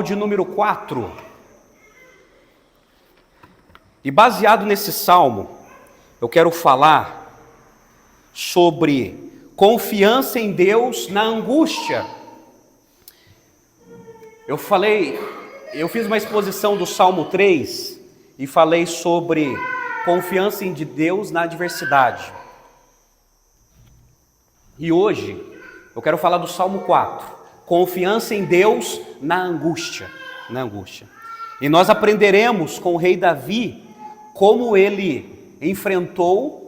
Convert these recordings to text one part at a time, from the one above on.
de número 4. E baseado nesse salmo, eu quero falar sobre confiança em Deus na angústia. Eu fiz uma exposição do Salmo 3 e falei sobre confiança em Deus na adversidade. E hoje eu quero falar do Salmo 4. Confiança em Deus na angústia. E nós aprenderemos com o rei Davi como ele enfrentou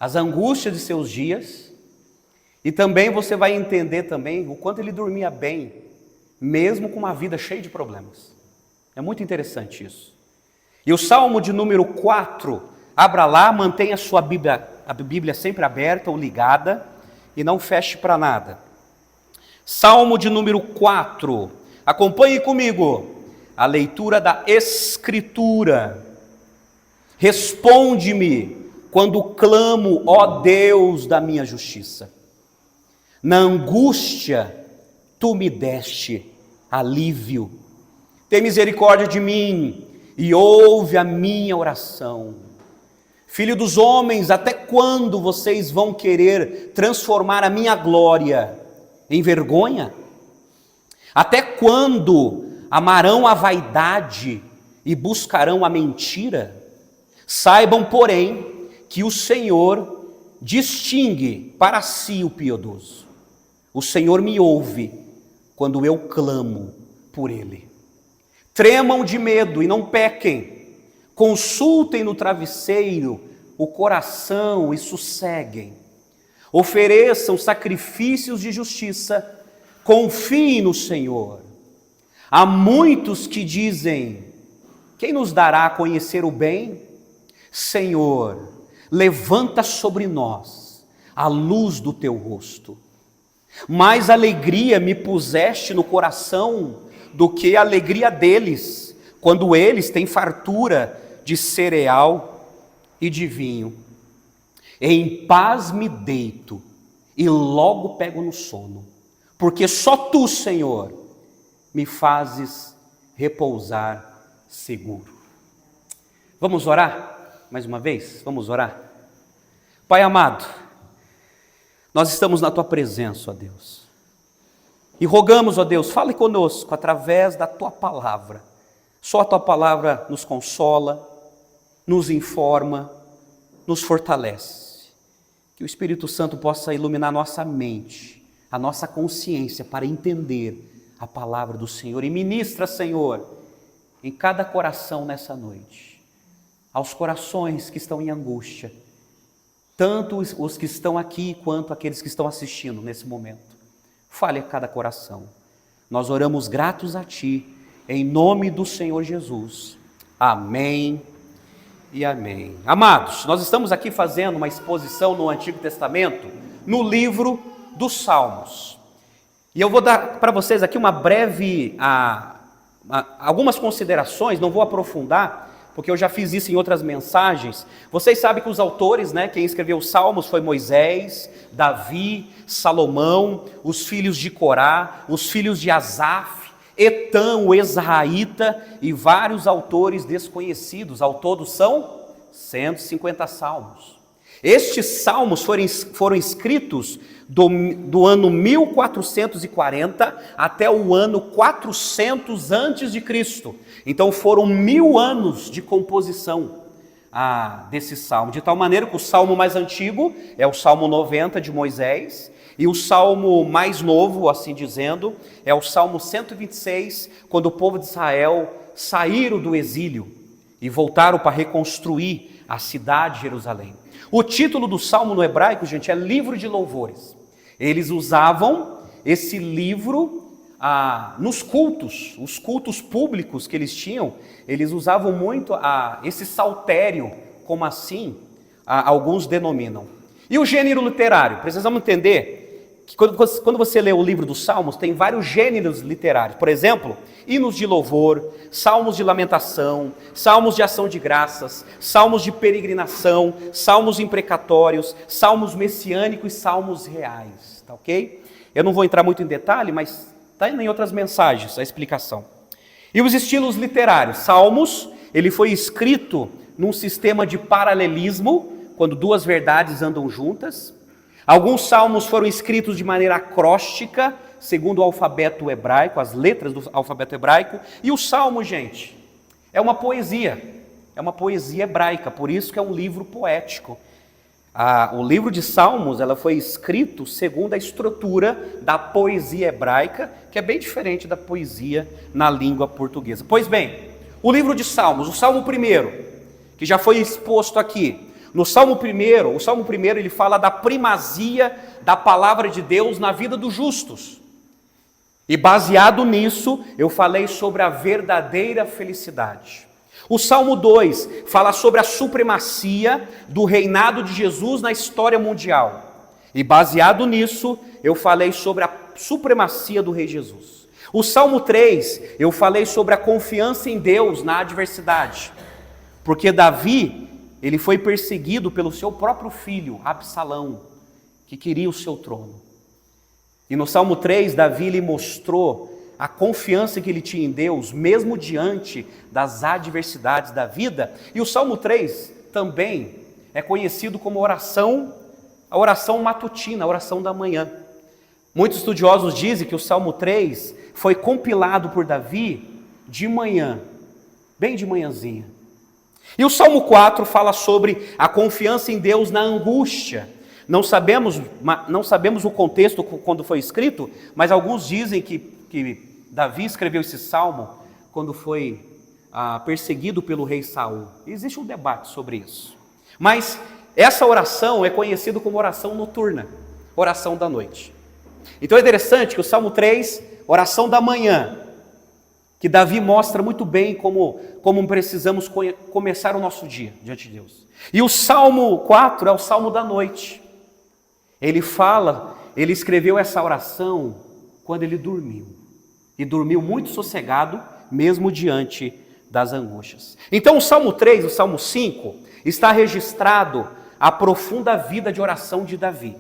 as angústias de seus dias, e também você vai entender também o quanto ele dormia bem, mesmo com uma vida cheia de problemas. É muito interessante isso. E o Salmo de número 4, abra lá, mantenha a Bíblia sempre aberta ou ligada e não feche para nada. Salmo de número 4, acompanhe comigo a leitura da Escritura. Responde-me quando clamo, ó Deus da minha justiça. Na angústia, tu me deste alívio. Tem misericórdia de mim e ouve a minha oração. Filho dos homens, até quando vocês vão querer transformar a minha glória em vergonha? Até quando amarão a vaidade e buscarão a mentira? Saibam, porém, que o Senhor distingue para si o piedoso. O Senhor me ouve quando eu clamo por Ele. Tremam de medo e não pequem. Consultem no travesseiro o coração e sosseguem. Ofereçam sacrifícios de justiça, confiem no Senhor. Há muitos que dizem: quem nos dará a conhecer o bem? Senhor, levanta sobre nós a luz do teu rosto. Mais alegria me puseste no coração do que a alegria deles, quando eles têm fartura de cereal e de vinho. Em paz me deito e logo pego no sono, porque só tu, Senhor, me fazes repousar seguro. Vamos orar mais uma vez? Vamos orar? Pai amado, nós estamos na tua presença, ó Deus, e rogamos, ó Deus, fale conosco através da tua palavra. Só a tua palavra nos consola, nos informa, nos fortalece. Que o Espírito Santo possa iluminar nossa mente, a nossa consciência, para entender a palavra do Senhor. E ministra, Senhor, em cada coração nessa noite, aos corações que estão em angústia, tanto os que estão aqui, quanto aqueles que estão assistindo nesse momento. Fale a cada coração. Nós oramos gratos a Ti, em nome do Senhor Jesus. Amém. E amém. Amados, nós estamos aqui fazendo uma exposição no Antigo Testamento, no livro dos Salmos. E eu vou dar para vocês aqui uma breve, algumas considerações, não vou aprofundar, porque eu já fiz isso em outras mensagens. Vocês sabem que os autores, quem escreveu os Salmos foi Moisés, Davi, Salomão, os filhos de Corá, os filhos de Asaf, Etã, o Ezraíta, e vários autores desconhecidos. Ao todo são 150 salmos. Estes salmos foram escritos do ano 1440 até o ano 400 antes de Cristo. Então foram 1000 anos de composição desse salmo, de tal maneira que o salmo mais antigo é o Salmo 90 de Moisés, e o salmo mais novo, assim dizendo, é o Salmo 126, quando o povo de Israel saíram do exílio e voltaram para reconstruir a cidade de Jerusalém. O título do salmo no hebraico, gente, é livro de louvores. Eles usavam esse livro nos cultos, os cultos públicos que eles tinham, eles usavam muito esse saltério, como assim alguns denominam. E o gênero literário, precisamos entender que quando você lê o livro dos Salmos, tem vários gêneros literários. Por exemplo, hinos de louvor, salmos de lamentação, salmos de ação de graças, salmos de peregrinação, salmos imprecatórios, salmos messiânicos e salmos reais. Tá ok? Eu não vou entrar muito em detalhe, mas está em outras mensagens a explicação. E os estilos literários. Salmos, ele foi escrito num sistema de paralelismo, quando duas verdades andam juntas. Alguns salmos foram escritos de maneira acróstica, segundo o alfabeto hebraico, as letras do alfabeto hebraico. E o salmo, gente, é uma poesia hebraica, por isso que é um livro poético. O livro de Salmos, ela foi escrito segundo a estrutura da poesia hebraica, que é bem diferente da poesia na língua portuguesa. Pois bem, o livro de Salmos, o Salmo 1, que já foi exposto aqui, o Salmo 1 ele fala da primazia da palavra de Deus na vida dos justos. E baseado nisso, eu falei sobre a verdadeira felicidade. O Salmo 2 fala sobre a supremacia do reinado de Jesus na história mundial. E baseado nisso, eu falei sobre a supremacia do Rei Jesus. O Salmo 3, eu falei sobre a confiança em Deus na adversidade. Porque Davi, ele foi perseguido pelo seu próprio filho, Absalão, que queria o seu trono. E no Salmo 3, Davi lhe mostrou a confiança que ele tinha em Deus, mesmo diante das adversidades da vida. E o Salmo 3 também é conhecido como a oração matutina, a oração da manhã. Muitos estudiosos dizem que o Salmo 3 foi compilado por Davi de manhã, bem de manhãzinha. E o Salmo 4 fala sobre a confiança em Deus na angústia. Não sabemos o contexto quando foi escrito, mas alguns dizem que Davi escreveu esse salmo quando foi perseguido pelo rei Saul. Existe um debate sobre isso. Mas essa oração é conhecida como oração noturna, oração da noite. Então é interessante que o Salmo 3, oração da manhã, que Davi mostra muito bem como precisamos começar o nosso dia diante de Deus. E o Salmo 4 é o Salmo da noite. Ele escreveu essa oração quando ele dormiu. E dormiu muito sossegado, mesmo diante das angústias. Então o Salmo 3, o Salmo 5, está registrado a profunda vida de oração de Davi.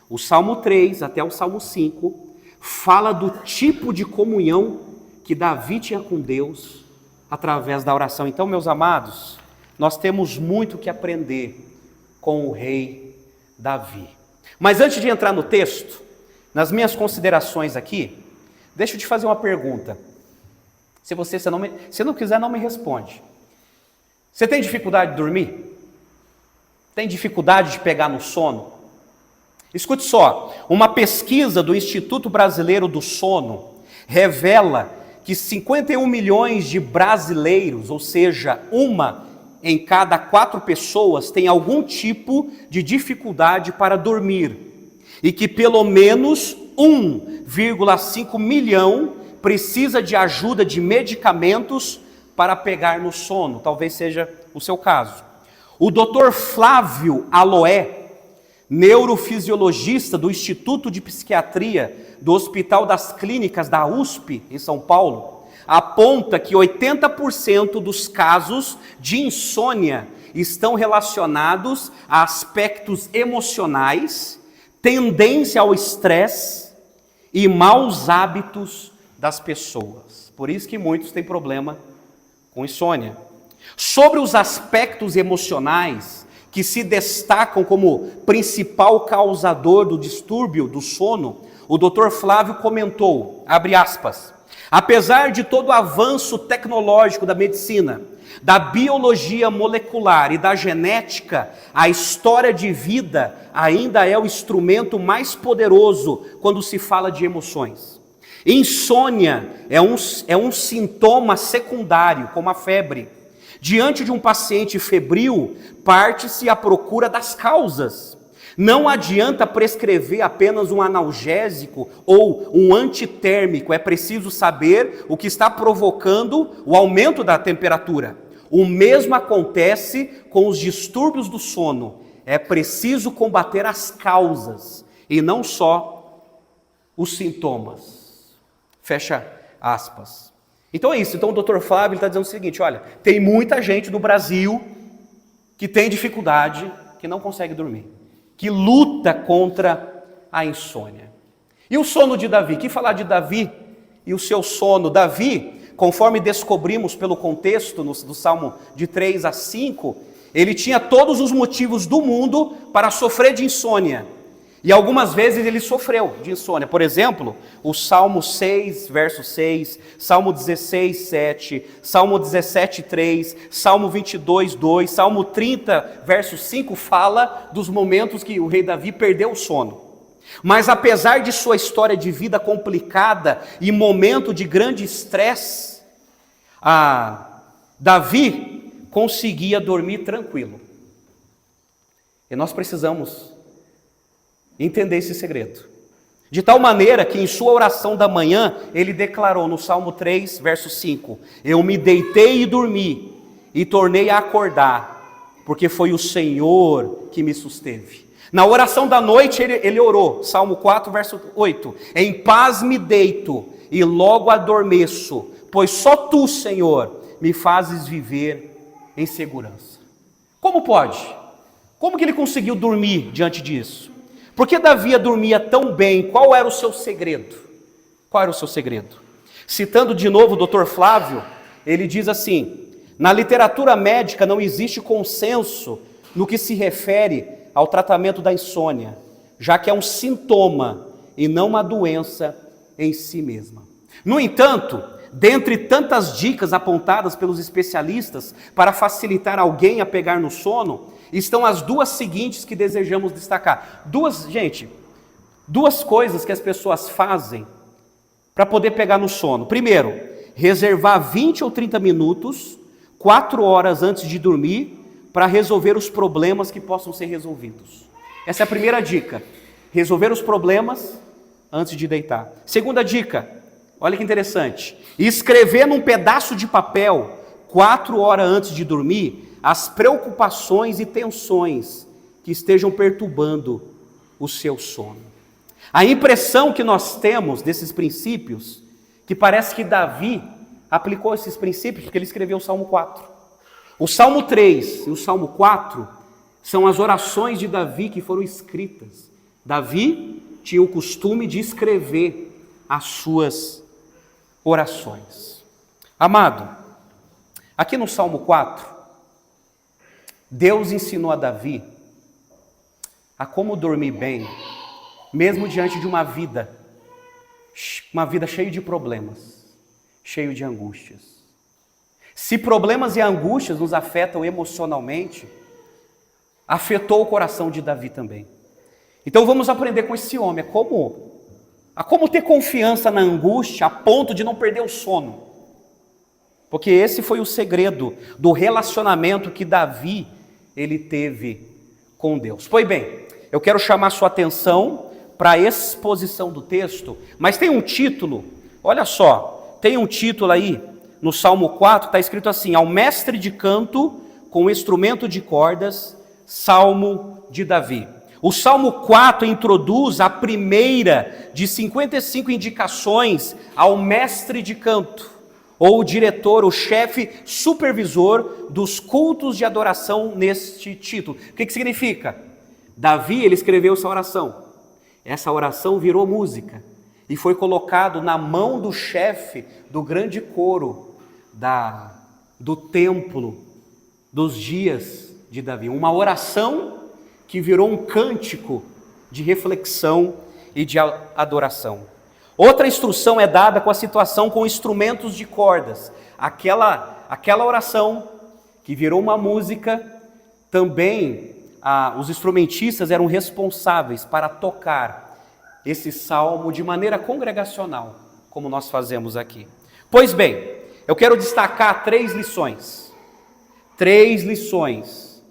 O Salmo 3 até o Salmo 5 fala do tipo de comunhão que Davi tinha com Deus através da oração. Então, meus amados, nós temos muito que aprender com o rei Davi. Mas antes de entrar no texto, nas minhas considerações aqui, deixa eu te fazer uma pergunta. Se não quiser, não me responde. Você tem dificuldade de dormir? Tem dificuldade de pegar no sono? Escute só, uma pesquisa do Instituto Brasileiro do Sono revela que 51 milhões de brasileiros, ou seja, uma em cada 4 pessoas, tem algum tipo de dificuldade para dormir. E que pelo menos 1,5 milhão precisa de ajuda de medicamentos para pegar no sono. Talvez seja o seu caso. O Dr. Flávio Aloé, neurofisiologista do Instituto de Psiquiatria do Hospital das Clínicas da USP, em São Paulo, aponta que 80% dos casos de insônia estão relacionados a aspectos emocionais, tendência ao estresse e maus hábitos das pessoas. Por isso que muitos têm problema com insônia. Sobre os aspectos emocionais que se destacam como principal causador do distúrbio do sono, o Dr. Flávio comentou, abre aspas, apesar de todo o avanço tecnológico da medicina, da biologia molecular e da genética, a história de vida ainda é o instrumento mais poderoso quando se fala de emoções. Insônia é um sintoma secundário, como a febre. Diante de um paciente febril, parte-se à procura das causas. Não adianta prescrever apenas um analgésico ou um antitérmico, é preciso saber o que está provocando o aumento da temperatura. O mesmo acontece com os distúrbios do sono. É preciso combater as causas e não só os sintomas. Fecha aspas. Então é isso. Então o Dr. Flávio está dizendo o seguinte, olha, tem muita gente no Brasil que tem dificuldade, que não consegue dormir, que luta contra a insônia. E o sono de Davi? Que falar de Davi e o seu sono? Davi, conforme descobrimos pelo contexto do Salmo de 3 a 5, ele tinha todos os motivos do mundo para sofrer de insônia. E algumas vezes ele sofreu de insônia. Por exemplo, o Salmo 6, verso 6, Salmo 16, 7, Salmo 17, 3, Salmo 22, 2, Salmo 30, verso 5, fala dos momentos que o rei Davi perdeu o sono. Mas apesar de sua história de vida complicada e momento de grande estresse, Davi conseguia dormir tranquilo. E nós precisamos entender esse segredo. De tal maneira que em sua oração da manhã, ele declarou no Salmo 3, verso 5, eu me deitei e dormi, e tornei a acordar, porque foi o Senhor que me susteve. Na oração da noite ele orou, Salmo 4, verso 8, em paz me deito e logo adormeço, pois só tu, Senhor, me fazes viver em segurança. Como pode? Como que ele conseguiu dormir diante disso? Por que Davi dormia tão bem? Qual era o seu segredo? Qual era o seu segredo? Citando de novo o Dr. Flávio, ele diz assim, na literatura médica não existe consenso no que se refere ao tratamento da insônia, já que é um sintoma e não uma doença em si mesma. No entanto, dentre tantas dicas apontadas pelos especialistas para facilitar alguém a pegar no sono, estão as duas seguintes que desejamos destacar. Duas coisas que as pessoas fazem para poder pegar no sono. Primeiro, reservar 20 ou 30 minutos, 4 horas antes de dormir, para resolver os problemas que possam ser resolvidos. Essa é a primeira dica. Resolver os problemas antes de deitar. Segunda dica, olha que interessante. Escrever num pedaço de papel, 4 horas antes de dormir, as preocupações e tensões que estejam perturbando o seu sono. A impressão que nós temos desses princípios, que parece que Davi aplicou esses princípios, porque ele escreveu o Salmo 4. O Salmo 3 e o Salmo 4 são as orações de Davi que foram escritas. Davi tinha o costume de escrever as suas orações. Amado, aqui no Salmo 4, Deus ensinou a Davi a como dormir bem, mesmo diante de uma vida cheia de problemas, cheia de angústias. Se problemas e angústias nos afetam emocionalmente, afetou o coração de Davi também. Então vamos aprender com esse homem a como ter confiança na angústia a ponto de não perder o sono. Porque esse foi o segredo do relacionamento que Davi ele teve com Deus. Pois bem, eu quero chamar sua atenção para a exposição do texto, mas tem um título, olha só, tem um título aí, no Salmo 4, está escrito assim, ao mestre de canto com instrumento de cordas, Salmo de Davi. O Salmo 4 introduz a primeira de 55 indicações ao mestre de canto, ou o diretor, o chefe supervisor dos cultos de adoração neste título. O que significa? Davi, ele escreveu essa oração. Essa oração virou música e foi colocado na mão do chefe do grande coro do templo dos dias de Davi. Uma oração que virou um cântico de reflexão e de adoração. Outra instrução é dada com a situação com instrumentos de cordas. Aquela oração que virou uma música, também os instrumentistas eram responsáveis para tocar esse salmo de maneira congregacional, como nós fazemos aqui. Pois bem, eu quero destacar 3 lições. 3 lições.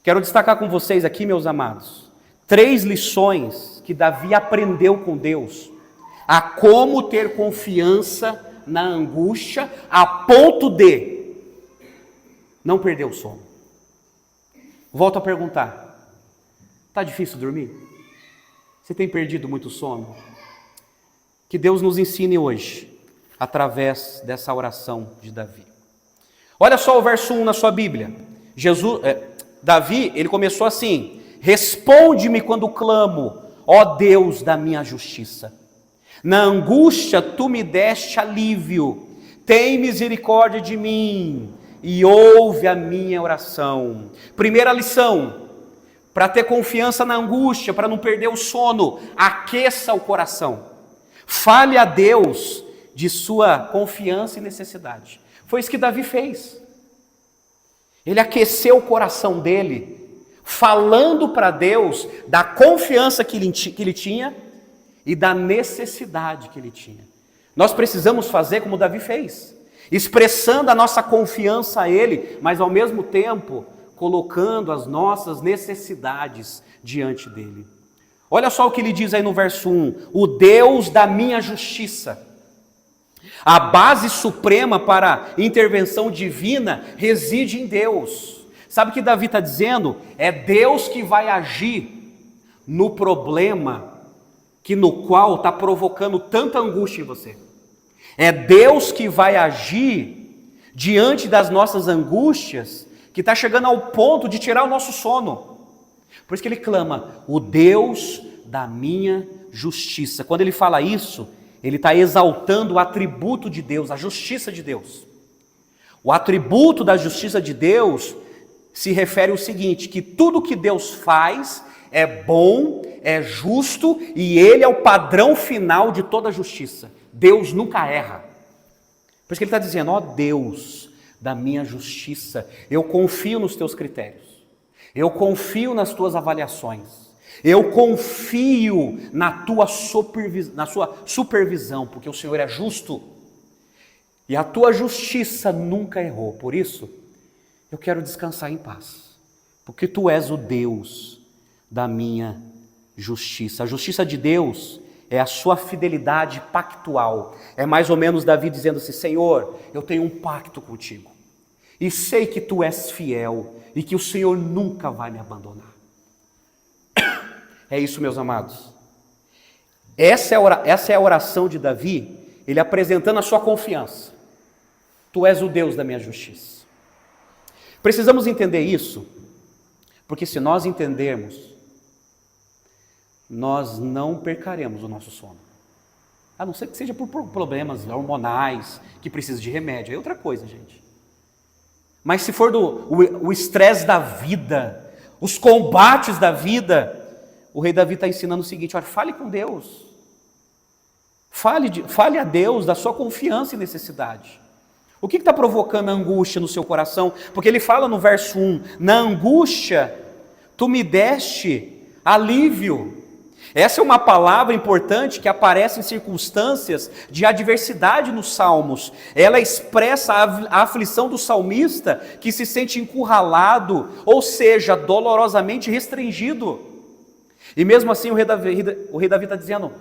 Quero destacar com vocês aqui, meus amados, 3 lições que Davi aprendeu com Deus a como ter confiança na angústia a ponto de não perder o sono. Volto a perguntar, está difícil dormir? Você tem perdido muito sono? Que Deus nos ensine hoje, através dessa oração de Davi. Olha só o verso 1 na sua Bíblia. Davi, ele começou assim, responde-me quando clamo, ó Deus da minha justiça. Na angústia tu me deste alívio, tem misericórdia de mim e ouve a minha oração. Primeira lição, para ter confiança na angústia, para não perder o sono, aqueça o coração. Fale a Deus de sua confiança e necessidade. Foi isso que Davi fez. Ele aqueceu o coração dele, falando para Deus da confiança que ele tinha e da necessidade que ele tinha. Nós precisamos fazer como Davi fez, expressando a nossa confiança a Ele, mas ao mesmo tempo colocando as nossas necessidades diante dEle. Olha só o que ele diz aí no verso 1, o Deus da minha justiça. A base suprema para a intervenção divina reside em Deus. Sabe o que Davi está dizendo? É Deus que vai agir no problema no qual está provocando tanta angústia em você. É Deus que vai agir diante das nossas angústias, que está chegando ao ponto de tirar o nosso sono. Por isso que ele clama, o Deus da minha justiça. Quando ele fala isso, ele está exaltando o atributo de Deus, a justiça de Deus. O atributo da justiça de Deus se refere ao seguinte, que tudo que Deus faz é bom, é justo e Ele é o padrão final de toda a justiça. Deus nunca erra. Por isso que Ele está dizendo, ó Deus da minha justiça, eu confio nos teus critérios, eu confio nas tuas avaliações, eu confio na sua supervisão, porque o Senhor é justo e a tua justiça nunca errou. Por isso, eu quero descansar em paz, porque tu és o Deus da minha justiça. A justiça de Deus é a sua fidelidade pactual. É mais ou menos Davi dizendo assim, Senhor, eu tenho um pacto contigo. E sei que tu és fiel e que o Senhor nunca vai me abandonar. É isso, meus amados. Essa é a oração de Davi, ele apresentando a sua confiança. Tu és o Deus da minha justiça. Precisamos entender isso, porque se nós entendermos, nós não percaremos o nosso sono. A não ser que seja por problemas hormonais, que precisa de remédio, é outra coisa, gente. Mas se for o estresse da vida, os combates da vida, o rei Davi está ensinando o seguinte, olha, fale com Deus. Fale a Deus da sua confiança e necessidade. O que está provocando a angústia no seu coração? Porque ele fala no verso 1, na angústia tu me deste alívio. Essa é uma palavra importante que aparece em circunstâncias de adversidade nos Salmos. Ela expressa a aflição do salmista que se sente encurralado, ou seja, dolorosamente restringido. E mesmo assim o rei Davi está dizendo,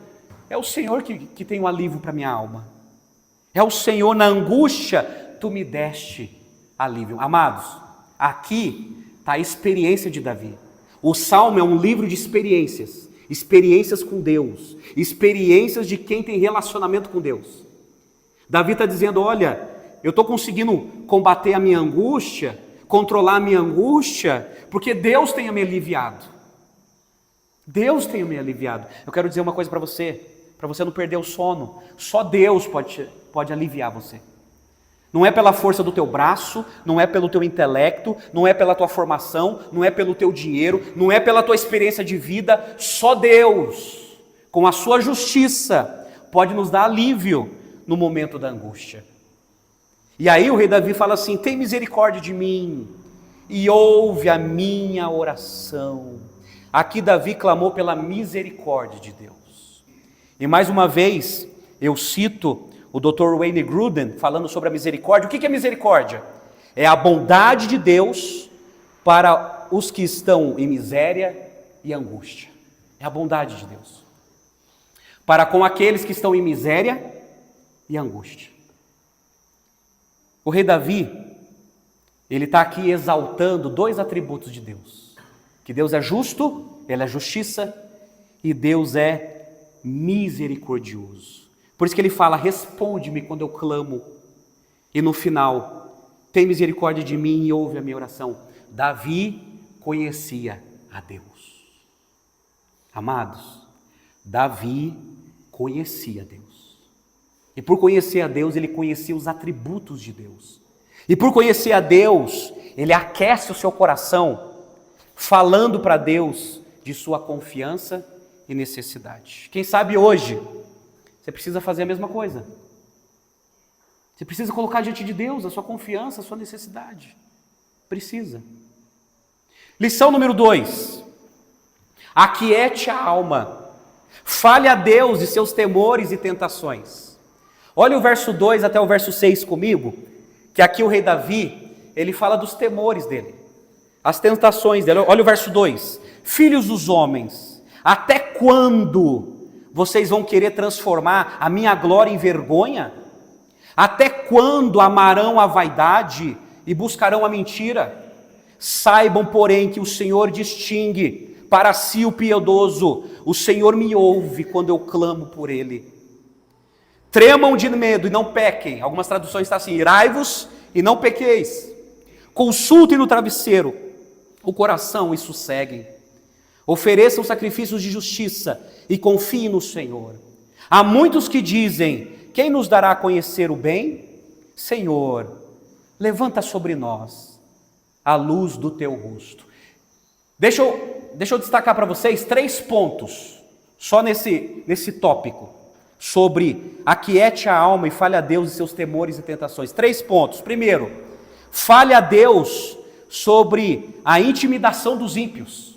é o Senhor que tem um alívio para a minha alma. É o Senhor, na angústia, tu me deste alívio. Amados, aqui está a experiência de Davi. O Salmo é um livro de experiências. Experiências com Deus, experiências de quem tem relacionamento com Deus. Davi está dizendo, olha, eu estou conseguindo combater a minha angústia, controlar a minha angústia, porque Deus tem me aliviado. Deus tem me aliviado. Eu quero dizer uma coisa para você não perder o sono, só Deus pode aliviar você. Não é pela força do teu braço, não é pelo teu intelecto, não é pela tua formação, não é pelo teu dinheiro, não é pela tua experiência de vida, só Deus, com a sua justiça, pode nos dar alívio no momento da angústia. E aí o rei Davi fala assim, tem misericórdia de mim e ouve a minha oração. Aqui Davi clamou pela misericórdia de Deus. E mais uma vez, eu cito o Dr. Wayne Grudem, falando sobre a misericórdia. O que é misericórdia? É a bondade de Deus para os que estão em miséria e angústia. É a bondade de Deus para com aqueles que estão em miséria e angústia. O rei Davi, ele está aqui exaltando dois atributos de Deus. Que Deus é justo, Ele é justiça, e Deus é misericordioso. Por isso que ele fala, responde-me quando eu clamo. E no final, tem misericórdia de mim e ouve a minha oração. Davi conhecia a Deus. Amados, Davi conhecia Deus. E por conhecer a Deus, ele conhecia os atributos de Deus. E por conhecer a Deus, ele aquece o seu coração, falando para Deus de sua confiança e necessidade. Quem sabe hoje, você precisa fazer a mesma coisa. Você precisa colocar diante de Deus a sua confiança, a sua necessidade. Precisa. Lição número 2. Aquiete a alma. Fale a Deus de seus temores e tentações. Olha o verso 2 até o verso 6 comigo, que aqui o rei Davi, ele fala dos temores dele, as tentações dele. Olha o verso 2. Filhos dos homens, até quando vocês vão querer transformar a minha glória em vergonha? Até quando amarão a vaidade e buscarão a mentira? Saibam, porém, que o Senhor distingue para si o piedoso. O Senhor me ouve quando eu clamo por ele. Tremam de medo e não pequem. Algumas traduções estão assim: irai-vos e não pequeis. Consultem no travesseiro o coração e sosseguem. Ofereçam sacrifícios de justiça e confiem no Senhor. Há muitos que dizem: quem nos dará a conhecer o bem? Senhor, levanta sobre nós a luz do teu rosto. Deixa eu destacar para vocês 3 pontos, só nesse tópico, sobre aquiete a alma e fale a Deus de seus temores e tentações. 3 pontos. Primeiro, fale a Deus sobre a intimidação dos ímpios.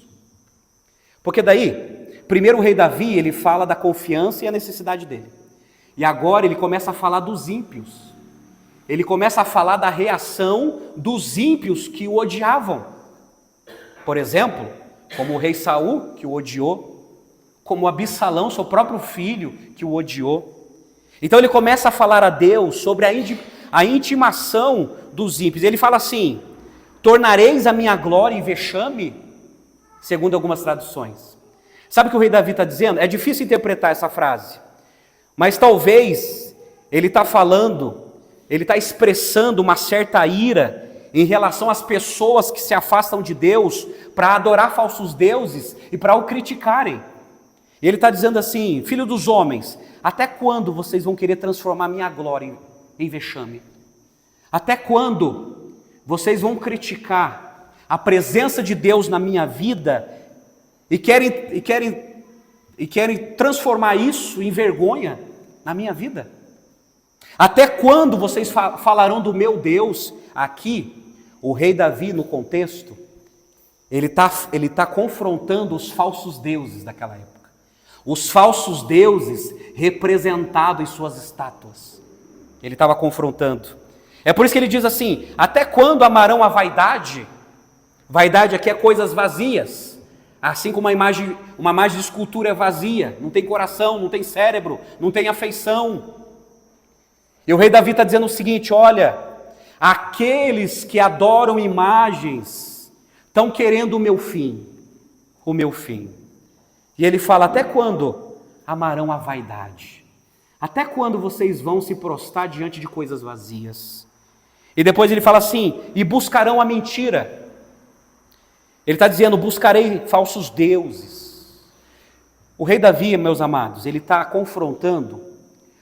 Porque daí, primeiro o rei Davi, ele fala da confiança e a necessidade dele. E agora ele começa a falar dos ímpios. Ele começa a falar da reação dos ímpios que o odiavam. Por exemplo, como o rei Saul, que o odiou, como Absalão, seu próprio filho, que o odiou. Então ele começa a falar a Deus sobre a intimação dos ímpios. Ele fala assim: tornareis a minha glória em vexame, segundo algumas traduções. Sabe o que o rei Davi está dizendo? É difícil interpretar essa frase, mas talvez ele está falando, ele está expressando uma certa ira em relação às pessoas que se afastam de Deus para adorar falsos deuses e para o criticarem. E ele está dizendo assim: filho dos homens, até quando vocês vão querer transformar minha glória em vexame? Até quando vocês vão criticar a presença de Deus na minha vida e querem transformar isso em vergonha na minha vida? Até quando vocês falarão do meu Deus? Aqui, o rei Davi, no contexto, ele tá confrontando os falsos deuses daquela época. Os falsos deuses representados em suas estátuas. Ele estava confrontando. É por isso que ele diz assim: até quando amarão a vaidade? Vaidade aqui é coisas vazias. Assim como uma imagem de escultura é vazia, não tem coração, não tem cérebro, não tem afeição. E o rei Davi está dizendo o seguinte: olha, aqueles que adoram imagens estão querendo o meu fim. E ele fala: até quando amarão a vaidade? Até quando vocês vão se prostrar diante de coisas vazias? E depois ele fala assim: e buscarão a mentira. Ele está dizendo: buscarei falsos deuses. O rei Davi, meus amados, ele está confrontando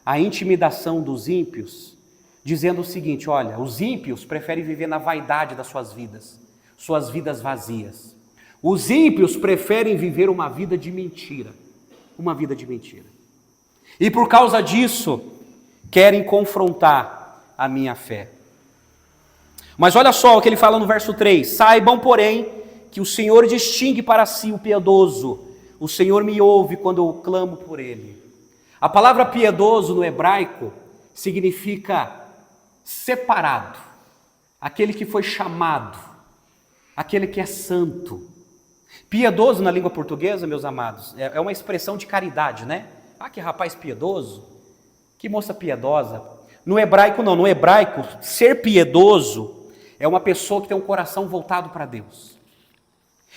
a intimidação dos ímpios, dizendo o seguinte: olha, os ímpios preferem viver na vaidade das suas vidas vazias. Os ímpios preferem viver uma vida de mentira, E por causa disso, querem confrontar a minha fé. Mas olha só o que ele fala no verso 3: saibam, porém, que o Senhor distingue para si o piedoso. O Senhor me ouve quando eu clamo por ele. A palavra piedoso no hebraico significa separado, aquele que foi chamado, aquele que é santo. Piedoso na língua portuguesa, meus amados, é uma expressão de caridade, né? Ah, que rapaz piedoso, que moça piedosa. No hebraico não, no hebraico, ser piedoso é uma pessoa que tem um coração voltado para Deus.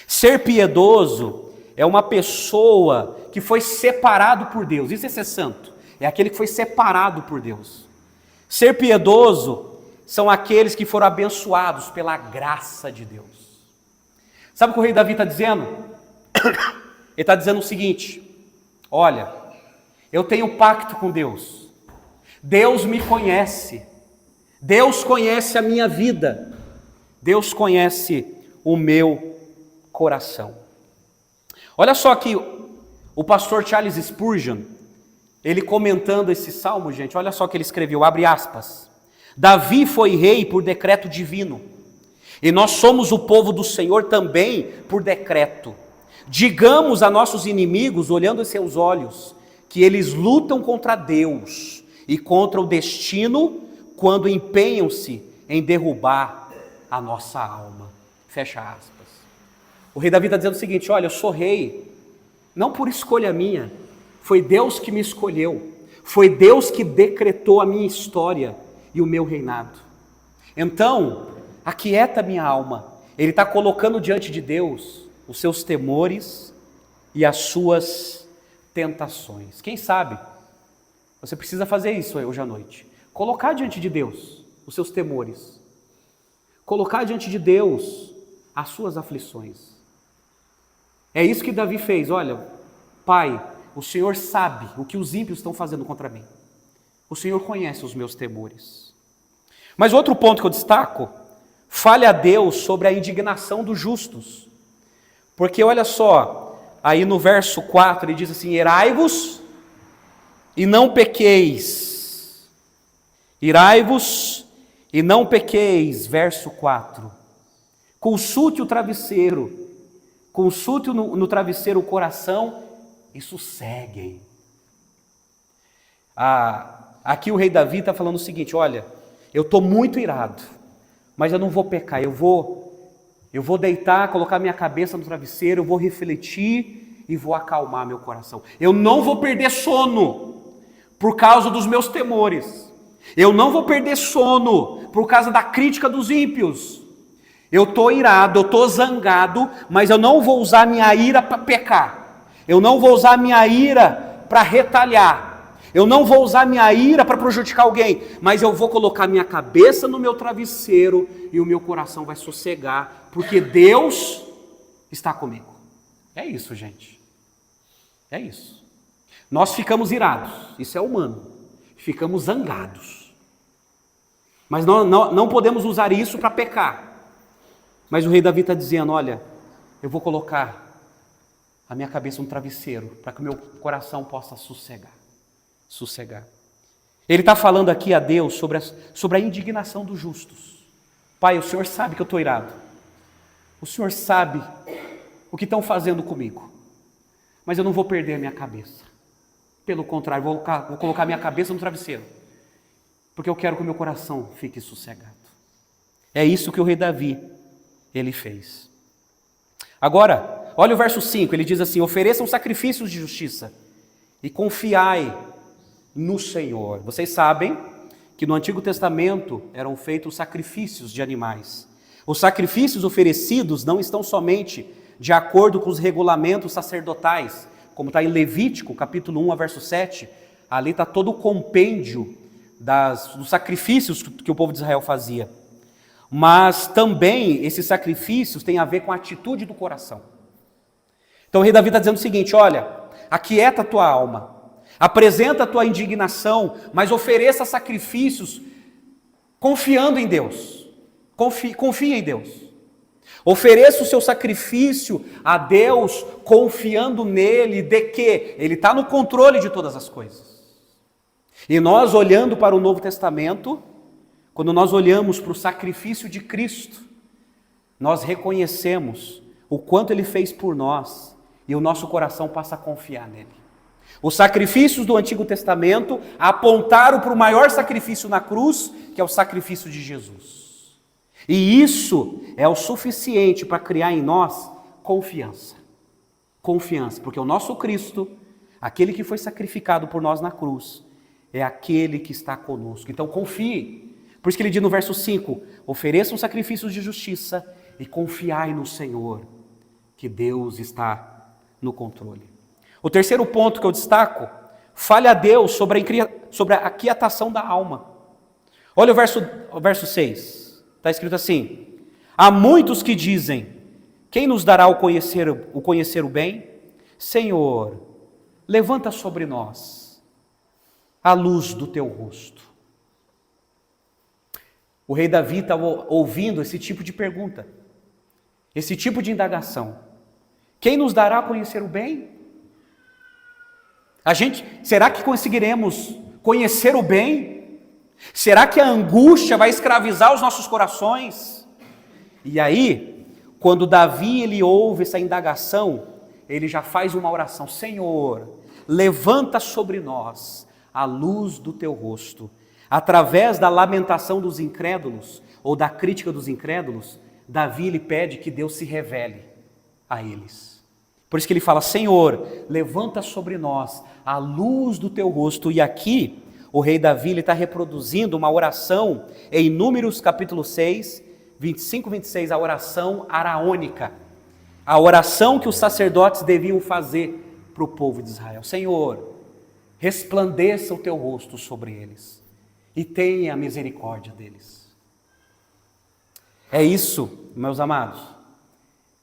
Ser piedoso é uma pessoa que foi separado por Deus. Isso é ser santo, é aquele que foi separado por Deus. Ser piedoso são aqueles que foram abençoados pela graça de Deus. Sabe o que o rei Davi está dizendo? Ele está dizendo o seguinte: olha, eu tenho um pacto com Deus. Deus me conhece. Deus conhece a minha vida. Deus conhece o meu coração. Olha só que o pastor Charles Spurgeon, ele comentando esse salmo, gente, olha só que ele escreveu, abre aspas. Davi foi rei por decreto divino, e nós somos o povo do Senhor também por decreto. Digamos a nossos inimigos, olhando em seus olhos, que eles lutam contra Deus e contra o destino quando empenham-se em derrubar a nossa alma. Fecha aspas. O rei Davi está dizendo o seguinte, olha, eu sou rei, não por escolha minha, foi Deus que me escolheu, foi Deus que decretou a minha história e o meu reinado. Então, aquieta a minha alma. Ele está colocando diante de Deus os seus temores e as suas tentações. Quem sabe, você precisa fazer isso hoje à noite. Colocar diante de Deus os seus temores. Colocar diante de Deus as suas aflições. É isso que Davi fez. Olha, Pai, o Senhor sabe o que os ímpios estão fazendo contra mim. O Senhor conhece os meus temores. Mas outro ponto que eu destaco, fale a Deus sobre a indignação dos justos. Porque olha só, aí no verso 4 ele diz assim, irai-vos e não pequeis. Irai-vos e não pequeis, verso 4. Consulte o travesseiro, consulte no travesseiro o coração e sosseguem. Aqui o rei Davi está falando o seguinte, olha, eu estou muito irado, mas eu não vou pecar, eu vou deitar, colocar minha cabeça no travesseiro, eu vou refletir e vou acalmar meu coração. Eu não vou perder sono por causa dos meus temores. Eu não vou perder sono por causa da crítica dos ímpios. Eu estou irado, eu estou zangado, mas eu não vou usar minha ira para pecar. Eu não vou usar minha ira para retalhar. Eu não vou usar minha ira para prejudicar alguém, mas eu vou colocar minha cabeça no meu travesseiro e o meu coração vai sossegar, porque Deus está comigo. É isso, gente. É isso. Nós ficamos irados, isso é humano. Ficamos zangados. Mas não podemos usar isso para pecar. Mas o rei Davi está dizendo, olha, eu vou colocar a minha cabeça no travesseiro para que o meu coração possa sossegar. Ele está falando aqui a Deus sobre a indignação dos justos. Pai, o Senhor sabe que eu estou irado. O Senhor sabe o que estão fazendo comigo. Mas eu não vou perder a minha cabeça. Pelo contrário, vou colocar minha cabeça no travesseiro. Porque eu quero que o meu coração fique sossegado. É isso que o rei Davi, ele fez. Agora, olha o verso 5, ele diz assim, ofereçam sacrifícios de justiça e confiai no Senhor. Vocês sabem que no Antigo Testamento eram feitos sacrifícios de animais. Os sacrifícios oferecidos não estão somente de acordo com os regulamentos sacerdotais, como está em Levítico, capítulo 1, verso 7, ali está todo o compêndio dos sacrifícios que o povo de Israel fazia. Mas também esses sacrifícios têm a ver com a atitude do coração. Então o rei Davi está dizendo o seguinte, olha, aquieta a tua alma, apresenta a tua indignação, mas ofereça sacrifícios confiando em Deus. Confia em Deus. Ofereça o seu sacrifício a Deus, confiando nele, de que Ele está no controle de todas as coisas. E nós, olhando para o Novo Testamento, quando nós olhamos para o sacrifício de Cristo, nós reconhecemos o quanto Ele fez por nós e o nosso coração passa a confiar nele. Os sacrifícios do Antigo Testamento apontaram para o maior sacrifício na cruz, que é o sacrifício de Jesus. E isso é o suficiente para criar em nós confiança. Confiança, porque o nosso Cristo, aquele que foi sacrificado por nós na cruz, é aquele que está conosco. Então confie. Por isso que ele diz no verso 5, ofereçam sacrifícios de justiça e confiai no Senhor, que Deus está no controle. O terceiro ponto que eu destaco, fale a Deus sobre a aquietação da alma. Olha o verso 6. Está escrito assim, há muitos que dizem, quem nos dará o conhecer o bem? Senhor, levanta sobre nós. a luz do teu rosto. O rei Davi estava ouvindo esse tipo de pergunta, esse tipo de indagação. Quem nos dará a conhecer o bem? Será que conseguiremos conhecer o bem? Será que a angústia vai escravizar os nossos corações? E aí, quando Davi ele ouve essa indagação, ele já faz uma oração: Senhor, levanta sobre nós a luz do teu rosto. Através da lamentação dos incrédulos, ou da crítica dos incrédulos, Davi ele pede que Deus se revele a eles. Por isso que ele fala: Senhor, levanta sobre nós a luz do teu rosto. E aqui, o rei Davi está reproduzindo uma oração em Números capítulo 6, 25 e 26, a oração araônica. A oração que os sacerdotes deviam fazer para o povo de Israel. Senhor, resplandeça o teu rosto sobre eles e tenha misericórdia deles. É isso, meus amados,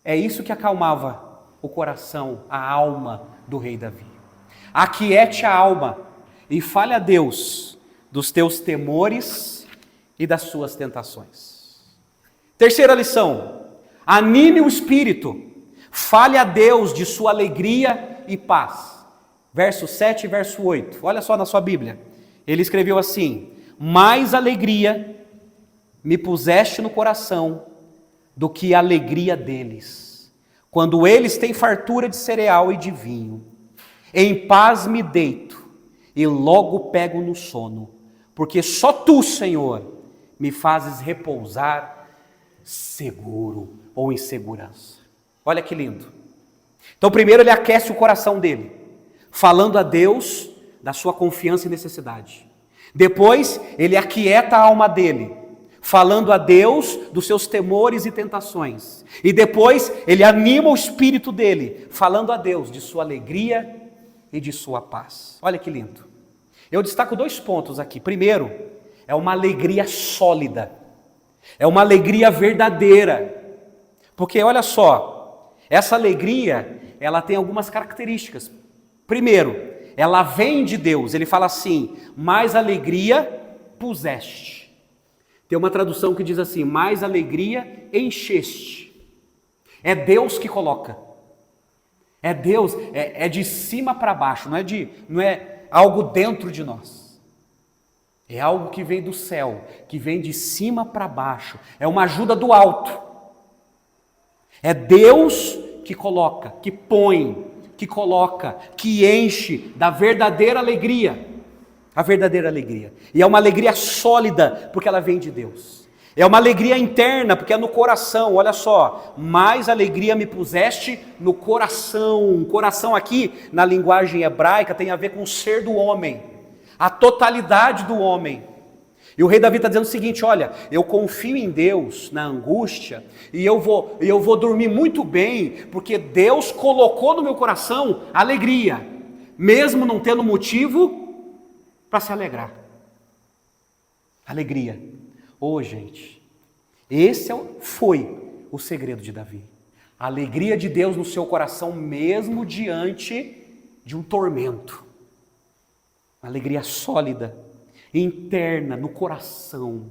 é isso que acalmava o coração, a alma do rei Davi. Aquiete a alma e fale a Deus dos teus temores e das suas tentações. Terceira lição: anime o espírito, fale a Deus de sua alegria e paz. Verso 7 e verso 8, olha só na sua Bíblia, ele escreveu assim: mais alegria me puseste no coração do que a alegria deles, quando eles têm fartura de cereal e de vinho. Em paz me deito e logo pego no sono, porque só tu, Senhor, me fazes repousar seguro ou em segurança. Olha que lindo. Então primeiro ele aquece o coração dele, falando a Deus da sua confiança e necessidade. Depois, ele aquieta a alma dele, falando a Deus dos seus temores e tentações. E depois, ele anima o espírito dele, falando a Deus de sua alegria e de sua paz. Olha que lindo. Eu destaco 2 pontos aqui. Primeiro, é uma alegria sólida. É uma alegria verdadeira. Porque, olha só, essa alegria, ela tem algumas características. Primeiro, ela vem de Deus. Ele fala assim: mais alegria puseste. Tem uma tradução que diz assim: mais alegria encheste. É Deus que coloca. É Deus, é de cima para baixo, não é algo dentro de nós. É algo que vem do céu, que vem de cima para baixo. É uma ajuda do alto. É Deus que coloca, que põe, que coloca, que enche da verdadeira alegria. A verdadeira alegria. E é uma alegria sólida, porque ela vem de Deus. É uma alegria interna, porque é no coração. Olha só, mais alegria me puseste no coração. Coração aqui, na linguagem hebraica, tem a ver com o ser do homem, a totalidade do homem. E o rei Davi está dizendo o seguinte: olha, eu confio em Deus na angústia, e eu vou dormir muito bem, porque Deus colocou no meu coração alegria, mesmo não tendo motivo para se alegrar. Alegria. Gente, esse foi o segredo de Davi. A alegria de Deus no seu coração, mesmo diante de um tormento. Uma alegria sólida, interna, no coração.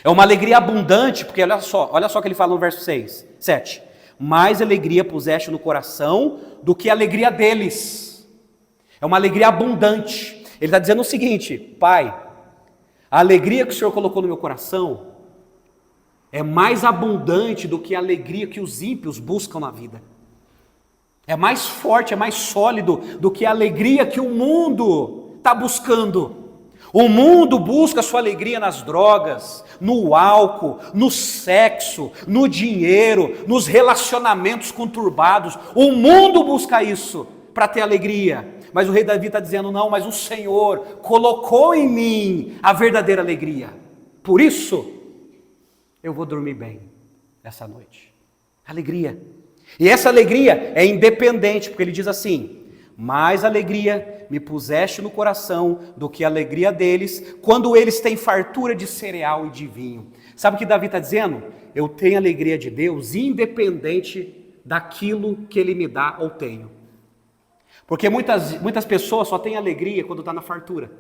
É uma alegria abundante, porque olha só o que ele fala no verso 7. Mais alegria puseste no coração do que a alegria deles. É uma alegria abundante. Ele está dizendo o seguinte: Pai, a alegria que o Senhor colocou no meu coração é mais abundante do que a alegria que os ímpios buscam na vida. É mais forte, é mais sólido do que a alegria que o mundo está buscando. O mundo busca sua alegria nas drogas, no álcool, no sexo, no dinheiro, nos relacionamentos conturbados. O mundo busca isso para ter alegria. Mas o rei Davi está dizendo: não, mas o Senhor colocou em mim a verdadeira alegria. Por isso, eu vou dormir bem essa noite. Alegria. E essa alegria é independente, porque ele diz assim: mais alegria me puseste no coração do que a alegria deles, quando eles têm fartura de cereal e de vinho. Sabe o que Davi está dizendo? Eu tenho alegria de Deus, independente daquilo que Ele me dá ou tenho. Porque muitas pessoas só têm alegria quando está na fartura.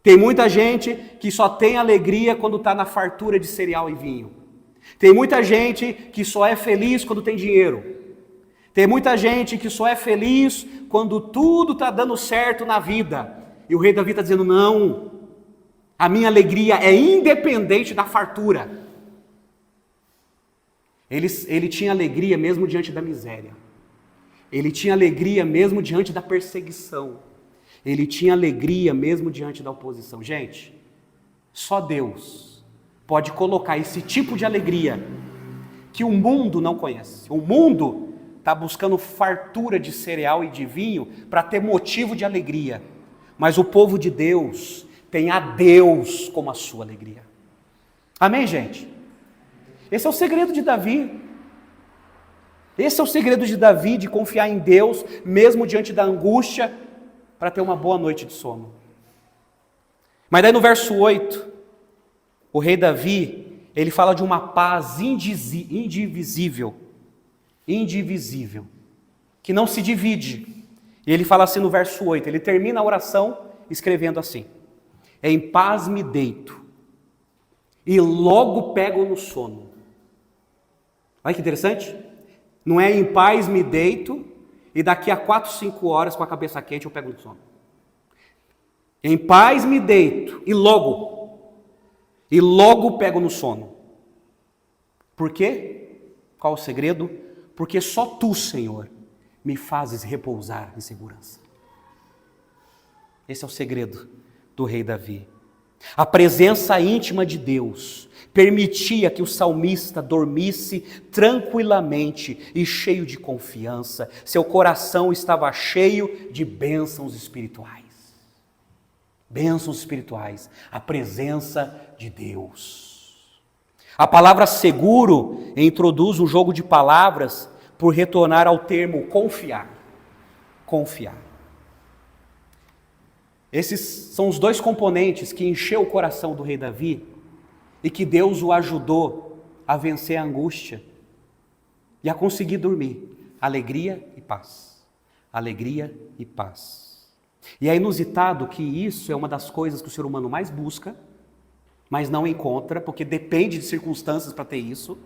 Tem muita gente que só tem alegria quando está na fartura de cereal e vinho. Tem muita gente que só é feliz quando tem dinheiro. Tem muita gente que só é feliz quando tudo está dando certo na vida. E o rei Davi está dizendo, não, a minha alegria é independente da fartura. Ele tinha alegria mesmo diante da miséria. Ele tinha alegria mesmo diante da perseguição. Ele tinha alegria mesmo diante da oposição. Gente, só Deus pode colocar esse tipo de alegria que o mundo não conhece. O mundo está buscando fartura de cereal e de vinho para ter motivo de alegria. Mas o povo de Deus tem a Deus como a sua alegria. Amém, gente? Esse é o segredo de Davi. Esse é o segredo de Davi, de confiar em Deus, mesmo diante da angústia, para ter uma boa noite de sono. Mas daí no verso 8, o rei Davi, ele fala de uma paz indivisível, que não se divide. E ele fala assim no verso 8, ele termina a oração escrevendo assim: em paz me deito, e logo pego no sono. Olha que interessante. Não é em paz me deito, e daqui a 4, 5 horas com a cabeça quente eu pego no sono. Em paz me deito, e logo pego no sono. Por quê? Qual o segredo? Porque só tu, Senhor, me fazes repousar em segurança. Esse é o segredo do rei Davi. A presença íntima de Deus permitia que o salmista dormisse tranquilamente e cheio de confiança. Seu coração estava cheio de bênçãos espirituais. Bênçãos espirituais, a presença de Deus. A palavra seguro introduz um jogo de palavras por retornar ao termo confiar. Confiar. Esses são os dois componentes que encheu o coração do rei Davi e que Deus o ajudou a vencer a angústia e a conseguir dormir. Alegria e paz. Alegria e paz. E é inusitado que isso é uma das coisas que o ser humano mais busca, mas não encontra, porque depende de circunstâncias para ter isso.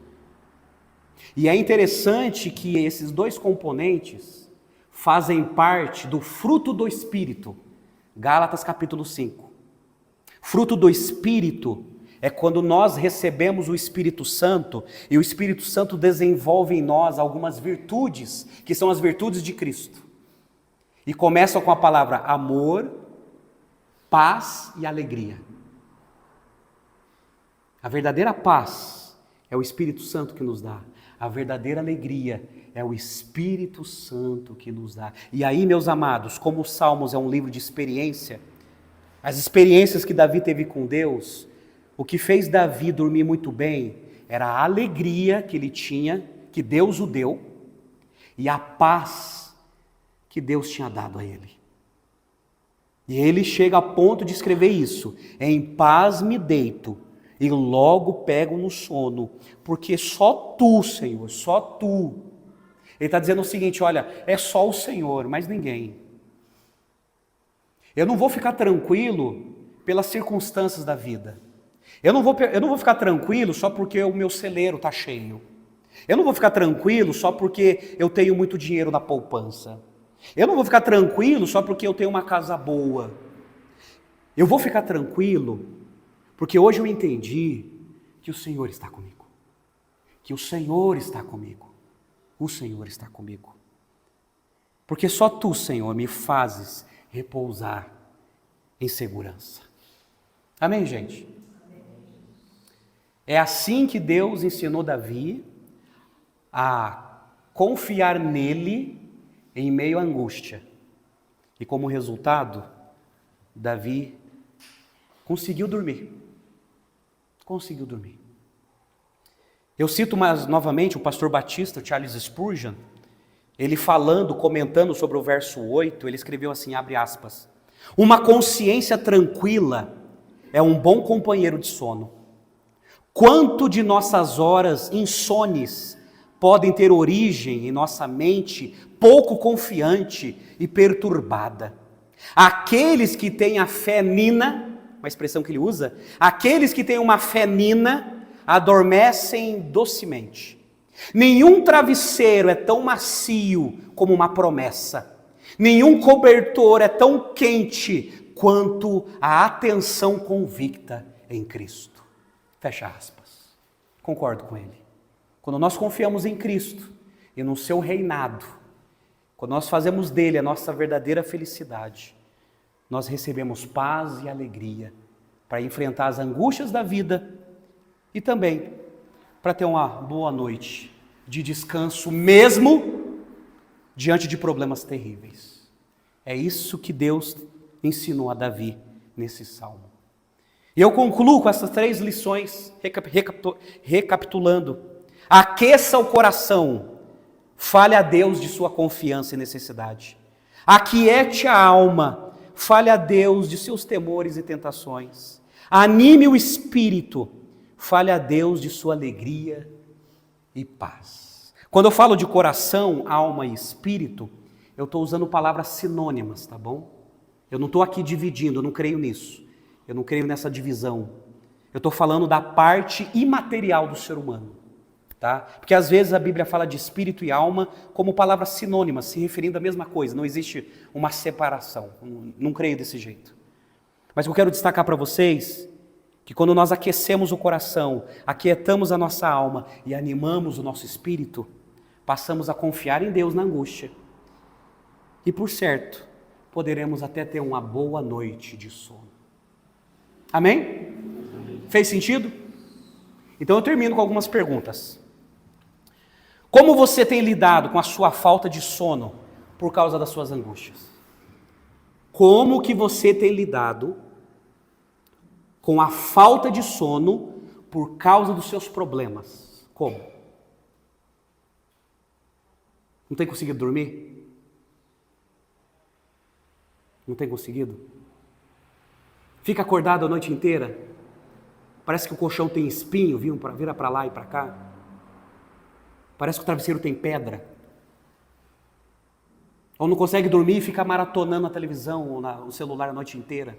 E é interessante que esses dois componentes fazem parte do fruto do Espírito. Gálatas capítulo 5. Fruto do Espírito é quando nós recebemos o Espírito Santo e o Espírito Santo desenvolve em nós algumas virtudes, que são as virtudes de Cristo. E começam com a palavra amor, paz e alegria. A verdadeira paz é o Espírito Santo que nos dá. A verdadeira alegria é o Espírito Santo que nos dá. E aí, meus amados, como os Salmos é um livro de experiência, as experiências que Davi teve com Deus, o que fez Davi dormir muito bem era a alegria que ele tinha, que Deus o deu, e a paz que Deus tinha dado a ele. E ele chega a ponto de escrever isso: em paz me deito e logo pego no sono, porque só tu, Senhor, só tu. Ele está dizendo o seguinte: olha, é só o Senhor, mais ninguém. Eu não vou ficar tranquilo pelas circunstâncias da vida. Eu não vou ficar tranquilo só porque o meu celeiro está cheio. Eu não vou ficar tranquilo só porque eu tenho muito dinheiro na poupança. Eu não vou ficar tranquilo só porque eu tenho uma casa boa. Eu vou ficar tranquilo porque hoje eu entendi que o Senhor está comigo. Que o Senhor está comigo. O Senhor está comigo. Porque só tu, Senhor, me fazes repousar em segurança. Amém, gente? É assim que Deus ensinou Davi a confiar nele em meio à angústia. E como resultado, Davi conseguiu dormir. Conseguiu dormir. Eu cito novamente o pastor batista Charles Spurgeon, ele falando, comentando sobre o verso 8, ele escreveu assim, abre aspas: uma consciência tranquila é um bom companheiro de sono. Quanto de nossas horas insones podem ter origem em nossa mente pouco confiante e perturbada. Aqueles que têm a fé nina uma expressão que ele usa, aqueles que têm uma fé nina adormecem docemente. Nenhum travesseiro é tão macio como uma promessa. Nenhum cobertor é tão quente quanto a atenção convicta em Cristo. Fecha aspas. Concordo com ele. Quando nós confiamos em Cristo e no seu reinado, quando nós fazemos dele a nossa verdadeira felicidade, nós recebemos paz e alegria para enfrentar as angústias da vida e também para ter uma boa noite de descanso, mesmo diante de problemas terríveis. É isso que Deus ensinou a Davi nesse salmo. E eu concluo com essas 3 lições, recapitulando. Aqueça o coração, fale a Deus de sua confiança e necessidade. Aquiete a alma, fale a Deus de seus temores e tentações. Anime o espírito, fale a Deus de sua alegria e paz. Quando eu falo de coração, alma e espírito, eu estou usando palavras sinônimas, tá bom? Eu não estou aqui dividindo, eu não creio nisso. Eu não creio nessa divisão. Eu estou falando da parte imaterial do ser humano. Tá? Porque às vezes a Bíblia fala de espírito e alma como palavras sinônimas, se referindo à mesma coisa. Não existe uma separação. Não creio desse jeito. Mas eu quero destacar para vocês que quando nós aquecemos o coração, aquietamos a nossa alma e animamos o nosso espírito, passamos a confiar em Deus na angústia. E por certo, poderemos até ter uma boa noite de sono. Amém? Fez sentido? Então eu termino com algumas perguntas. Como você tem lidado com a sua falta de sono por causa das suas angústias? Como que você tem lidado com a falta de sono por causa dos seus problemas? Como? Não tem conseguido dormir? Não tem conseguido? Fica acordado a noite inteira? Parece que o colchão tem espinho, vira para lá e para cá. Parece que o travesseiro tem pedra. Ou não consegue dormir e fica maratonando a televisão ou no celular a noite inteira.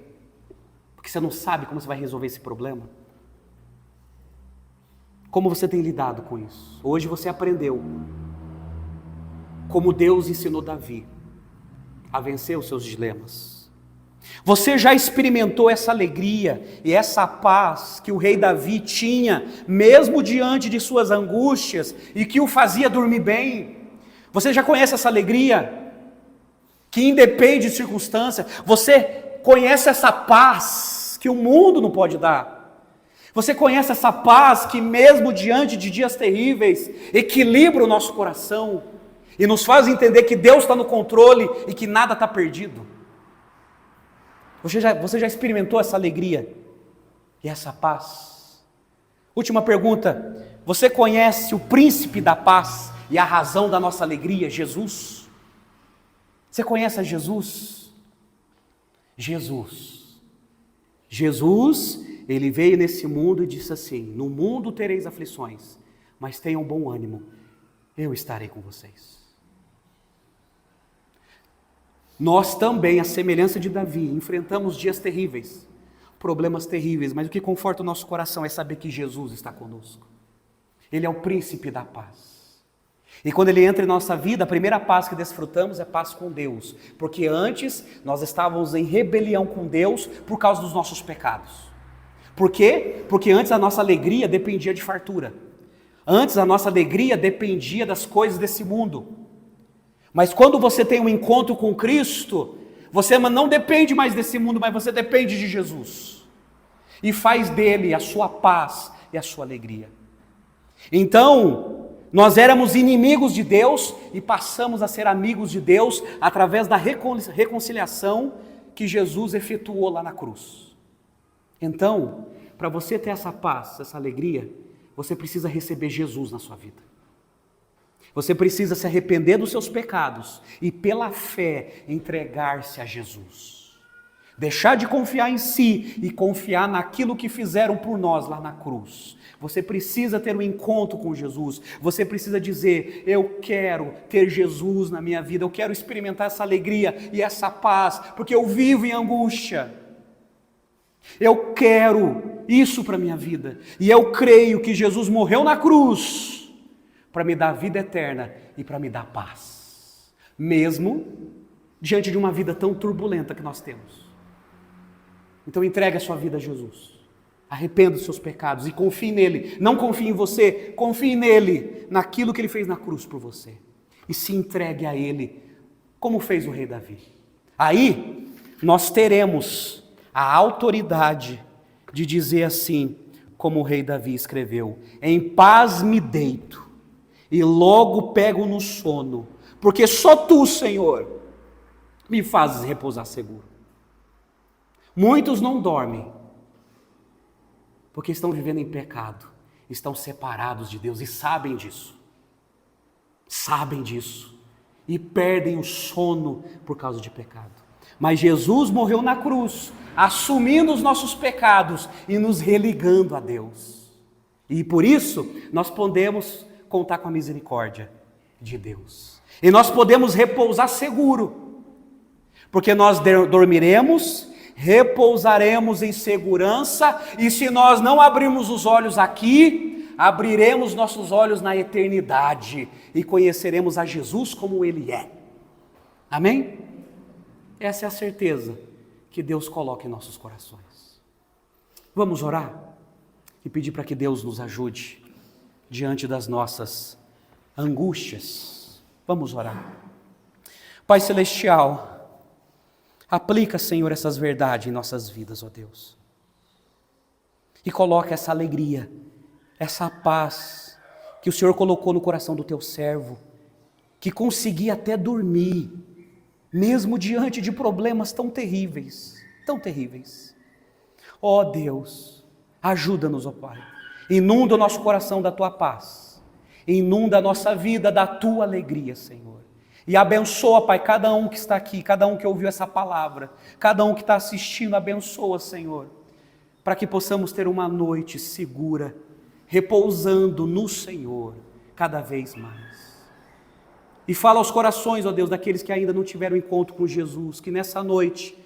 Porque você não sabe como você vai resolver esse problema. Como você tem lidado com isso? Hoje você aprendeu como Deus ensinou Davi a vencer os seus dilemas. Você já experimentou essa alegria e essa paz que o rei Davi tinha, mesmo diante de suas angústias, e que o fazia dormir bem? Você já conhece essa alegria, que independe de circunstância? Você conhece essa paz que o mundo não pode dar? Você conhece essa paz que mesmo diante de dias terríveis, equilibra o nosso coração e nos faz entender que Deus está no controle e que nada está perdido? Você já experimentou essa alegria e essa paz? Última pergunta. Você conhece o príncipe da paz e a razão da nossa alegria, Jesus? Você conhece a Jesus? Jesus, ele veio nesse mundo e disse assim: no mundo tereis aflições, mas tenham bom ânimo, eu estarei com vocês. Nós também, à semelhança de Davi, enfrentamos dias terríveis, problemas terríveis, mas o que conforta o nosso coração é saber que Jesus está conosco. Ele é o príncipe da paz. E quando ele entra em nossa vida, a primeira paz que desfrutamos é paz com Deus, porque antes nós estávamos em rebelião com Deus por causa dos nossos pecados. Por quê? Porque antes a nossa alegria dependia de fartura. Antes a nossa alegria dependia das coisas desse mundo. Mas quando você tem um encontro com Cristo, você não depende mais desse mundo, mas você depende de Jesus. E faz dele a sua paz e a sua alegria. Então, nós éramos inimigos de Deus e passamos a ser amigos de Deus através da reconciliação que Jesus efetuou lá na cruz. Então, para você ter essa paz, essa alegria, você precisa receber Jesus na sua vida. Você precisa se arrepender dos seus pecados e pela fé entregar-se a Jesus. Deixar de confiar em si e confiar naquilo que fizeram por nós lá na cruz. Você precisa ter um encontro com Jesus. Você precisa dizer: eu quero ter Jesus na minha vida. Eu quero experimentar essa alegria e essa paz, porque eu vivo em angústia. Eu quero isso para a minha vida. E eu creio que Jesus morreu na cruz para me dar vida eterna e para me dar paz. Mesmo diante de uma vida tão turbulenta que nós temos. Então entregue a sua vida a Jesus. Arrependa dos seus pecados e confie nele. Não confie em você, confie nele, naquilo que ele fez na cruz por você. E se entregue a ele, como fez o rei Davi. Aí, nós teremos a autoridade de dizer assim, como o rei Davi escreveu: em paz me deito e logo pego no sono, porque só tu, Senhor, me fazes repousar seguro. Muitos não dormem, porque estão vivendo em pecado, estão separados de Deus e sabem disso. Sabem disso e perdem o sono por causa de pecado. Mas Jesus morreu na cruz, assumindo os nossos pecados e nos religando a Deus. E por isso nós podemos contar com a misericórdia de Deus. E nós podemos repousar seguro, porque nós dormiremos, repousaremos em segurança, e se nós não abrirmos os olhos aqui, abriremos nossos olhos na eternidade e conheceremos a Jesus como Ele é. Amém? Essa é a certeza que Deus coloca em nossos corações. Vamos orar e pedir para que Deus nos ajude diante das nossas angústias. Vamos orar. Pai Celestial, aplica, Senhor, essas verdades em nossas vidas, ó Deus. E coloca essa alegria, essa paz que o Senhor colocou no coração do teu servo, que conseguia até dormir, mesmo diante de problemas tão terríveis, tão terríveis. Ó Deus, ajuda-nos, ó Pai. Inunda o nosso coração da tua paz. Inunda a nossa vida da tua alegria, Senhor. E abençoa, Pai, cada um que está aqui, cada um que ouviu essa palavra, cada um que está assistindo, abençoa, Senhor, para que possamos ter uma noite segura, repousando no Senhor, cada vez mais. E fala aos corações, ó Deus, daqueles que ainda não tiveram encontro com Jesus, que nessa noite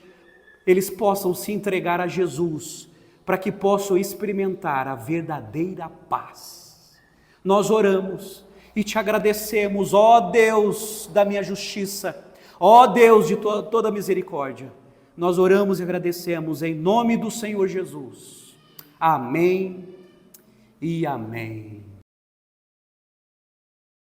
eles possam se entregar a Jesus, para que possam experimentar a verdadeira paz. Nós oramos e te agradecemos, ó Deus da minha justiça, ó Deus de toda misericórdia. Nós oramos e agradecemos em nome do Senhor Jesus. Amém e amém.